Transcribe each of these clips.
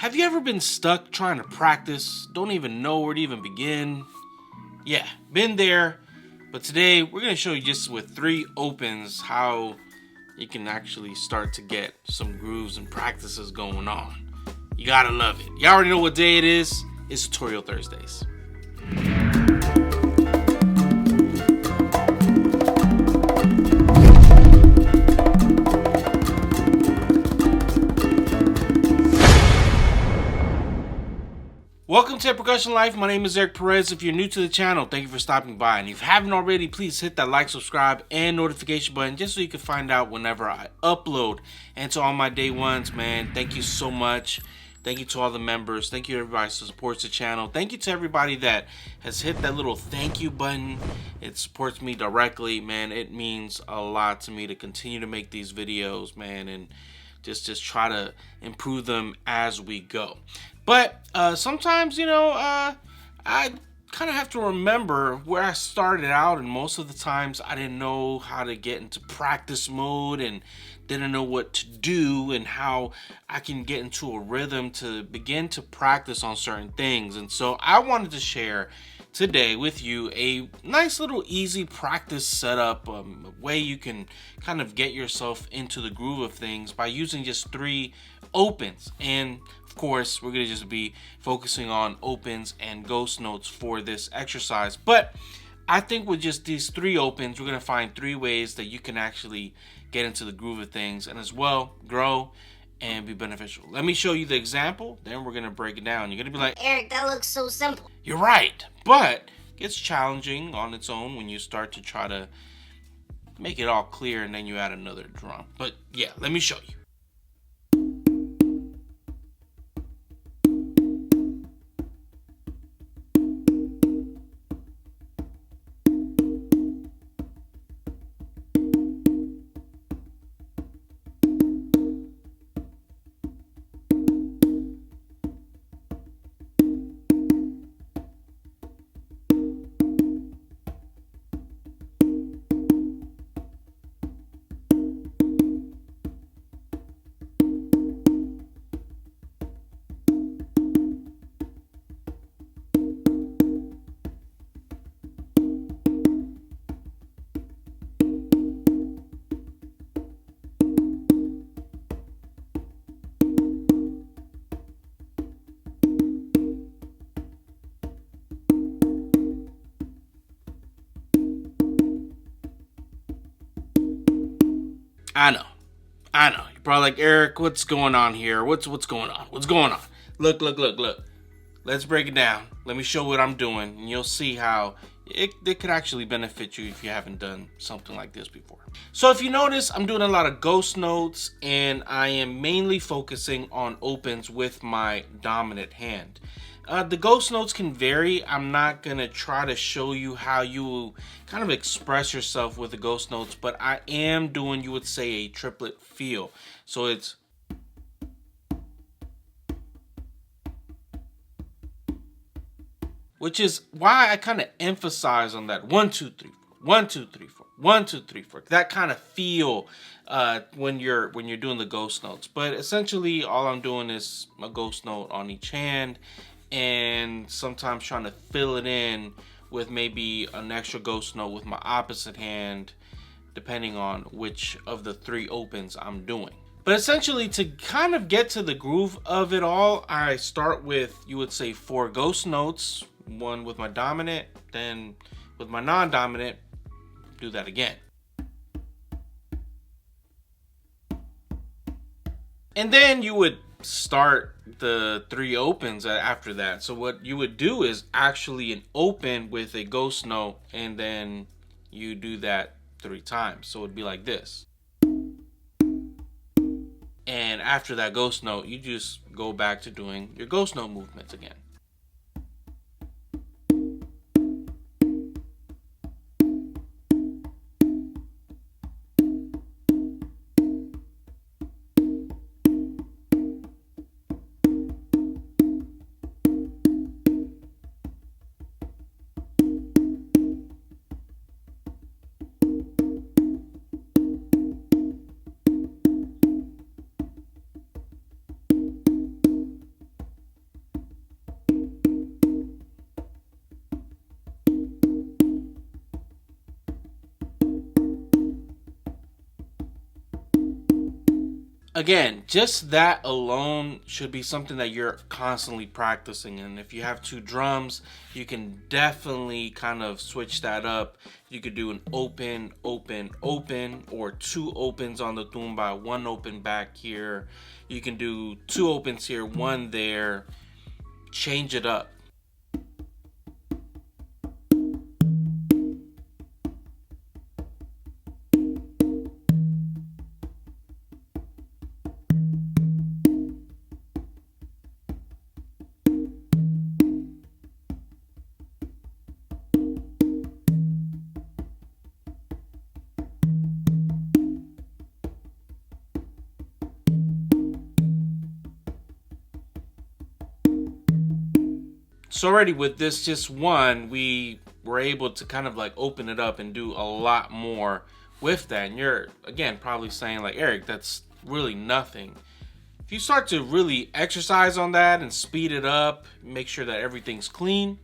Have you ever been stuck trying to practice, don't even know where to even begin? Yeah, been there, but today we're going to show you just with 3 opens how you can actually start to get some grooves and practices going on. You gotta love it. You already know what day it is. It's Tutorial Thursdays. Welcome to Percussion Life. My name is Eric Perez. If you're new to the channel, thank you for stopping by. And if you haven't already, please hit that like, subscribe, and notification button just so you can find out whenever I upload. And to all my day ones, man, thank you so much. Thank you to all the members. Thank you to everybody who supports the channel. Thank you to everybody that has hit that little thank you button. It supports me directly, man. It means a lot to me to continue to make these videos, man, and just try to improve them as we go. But sometimes, I kind of have to remember where I started out, and most of the times I didn't know how to get into practice mode and didn't know what to do and how I can get into a rhythm to begin to practice on certain things. And so I wanted to share today with you a nice little easy practice setup, a way you can kind of get yourself into the groove of things by using just 3 opens. And of course, we're going to just be focusing on opens and ghost notes for this exercise. But I think with just these 3 opens, we're going to find 3 ways that you can actually get into the groove of things and as well grow and be beneficial. Let me show you the example, then we're going to break it down. You're going to be like, Eric, that looks so simple. You're right, but it gets challenging on its own when you start to try to make it all clear and then you add another drum. But yeah, let me show you. I know. You're probably like, Eric, what's going on here? What's going on? What's going on? Look. Let's break it down. Let me show what I'm doing, and you'll see how it could actually benefit you if you haven't done something like this before. So if you notice, I'm doing a lot of ghost notes, and I am mainly focusing on opens with my dominant hand. The ghost notes can vary. I'm not going to try to show you how you kind of express yourself with the ghost notes, but I am doing, you would say, a triplet feel. So it's which is why I kind of emphasize on that 1 2 3 4 1 2 3 4 1 2 3 4, that kind of feel when you're doing the ghost notes. But essentially all I'm doing is a ghost note on each hand, and sometimes trying to fill it in with maybe an extra ghost note with my opposite hand, depending on which of the 3 opens I'm doing. But essentially, to kind of get to the groove of it all, I start with, you would say, 4 ghost notes, one with my dominant, then with my non-dominant, do that again. And then you would start the 3 opens after that. So what you would do is actually an open with a ghost note, and then you do that 3 times. So it'd be like this. And after that ghost note, you just go back to doing your ghost note movements again. Again, just that alone should be something that you're constantly practicing. And if you have two drums, you can definitely kind of switch that up. You could do an open, open, open, or two opens on the tumba, one open back here. You can do two opens here, one there. Change it up. So already with this just one, we were able to kind of like open it up and do a lot more with that. And you're, again, probably saying like, Eric, that's really nothing. If you start to really exercise on that and speed it up, make sure that everything's clean.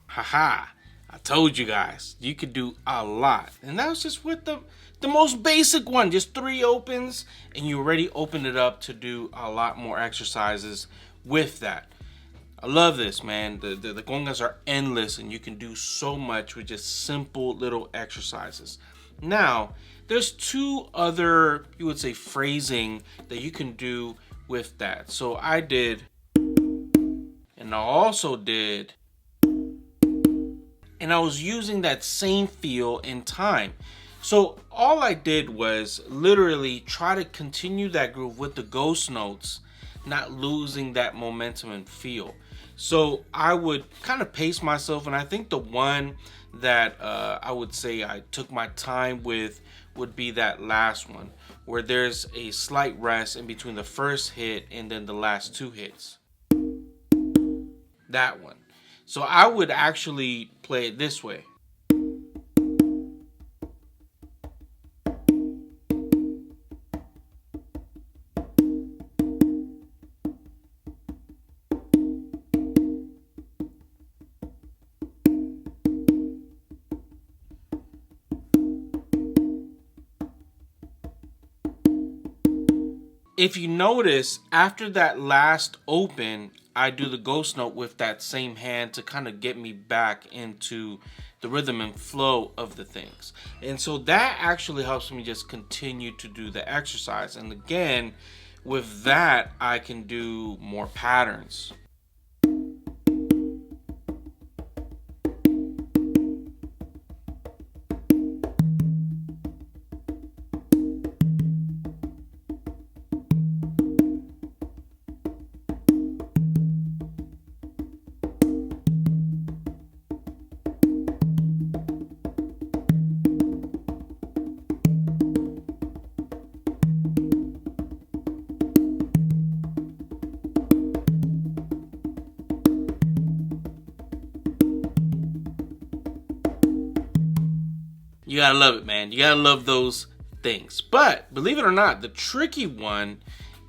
Haha, I told you guys, you could do a lot. And that was just with the most basic one, just 3 opens, and you already opened it up to do a lot more exercises with that. I love this, man. The congas are endless, and you can do so much with just simple little exercises. Now, there's 2 other, you would say, phrasing that you can do with that. So I did, and I also did, and I was using that same feel in time. So all I did was literally try to continue that groove with the ghost notes, not losing that momentum and feel. So I would kind of pace myself, and I think the one that I would say I took my time with would be that last one, where there's a slight rest in between the first hit and then the last 2 hits. That one. So I would actually play it this way. If you notice, after that last open, I do the ghost note with that same hand to kind of get me back into the rhythm and flow of the things. And so that actually helps me just continue to do the exercise. And again, with that, I can do more patterns. You gotta love it, man. You gotta love those things. But believe it or not, the tricky one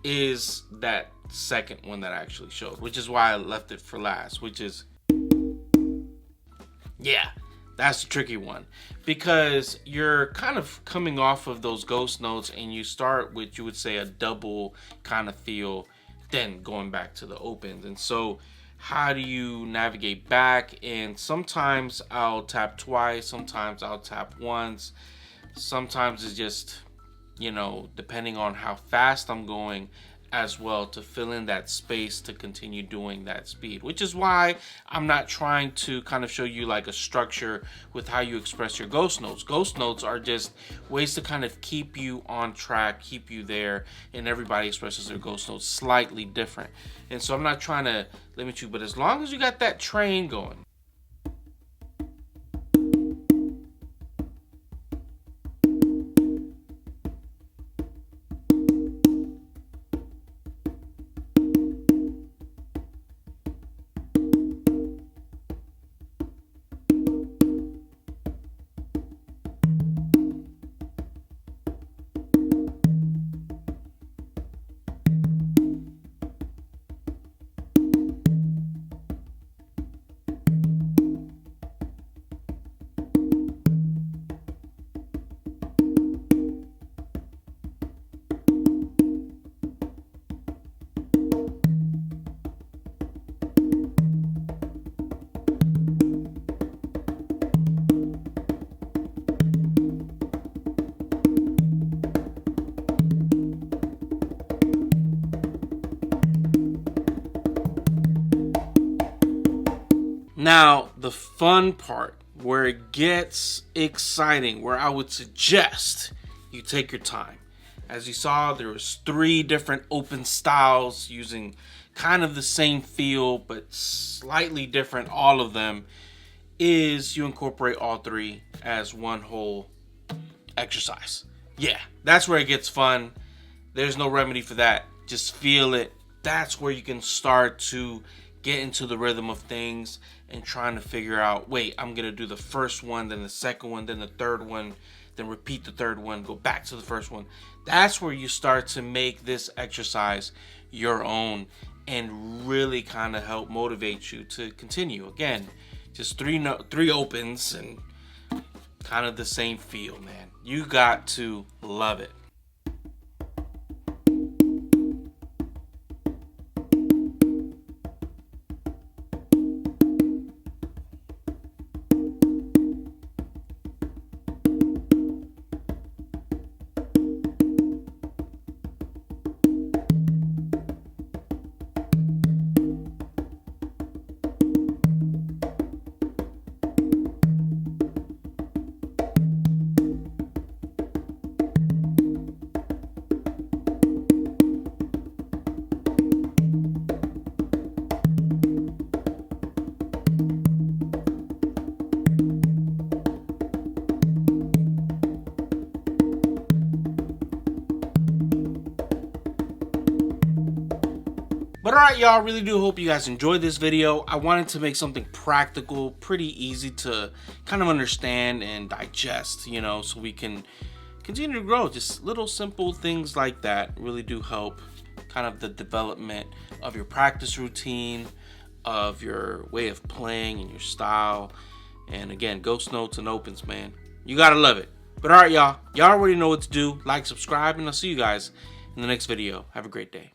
is that second one that I actually showed, which is why I left it for last, which is, yeah, that's the tricky one. Because you're kind of coming off of those ghost notes and you start with, you would say, a double kind of feel, then going back to the opens. And so how do you navigate back? And sometimes I'll tap twice, sometimes I'll tap once, sometimes it's just, you know, depending on how fast I'm going, as well to fill in that space to continue doing that speed, which is why I'm not trying to kind of show you like a structure with how you express your ghost notes. Ghost notes are just ways to kind of keep you on track, keep you there, and everybody expresses their ghost notes slightly different. And so I'm not trying to limit you, but as long as you got that train going. Now, the fun part, where it gets exciting, where I would suggest you take your time. As you saw, there was 3 different open styles using kind of the same feel, but slightly different. All of them is you incorporate all 3 as one whole exercise. Yeah, that's where it gets fun. There's no remedy for that. Just feel it. That's where you can start to get into the rhythm of things and trying to figure out, wait, I'm gonna do the first one, then the second one, then the third one, then repeat the third one, go back to the first one. That's where you start to make this exercise your own and really kind of help motivate you to continue. Again, just 3 opens and kind of the same feel, man. You got to love it. But alright, y'all, really do hope you guys enjoyed this video. I wanted to make something practical, pretty easy to kind of understand and digest, you know, so we can continue to grow. Just little simple things like that really do help kind of the development of your practice routine, of your way of playing and your style. And again, ghost notes and opens, man. You gotta love it. But alright, y'all already know what to do. Like, subscribe, and I'll see you guys in the next video. Have a great day.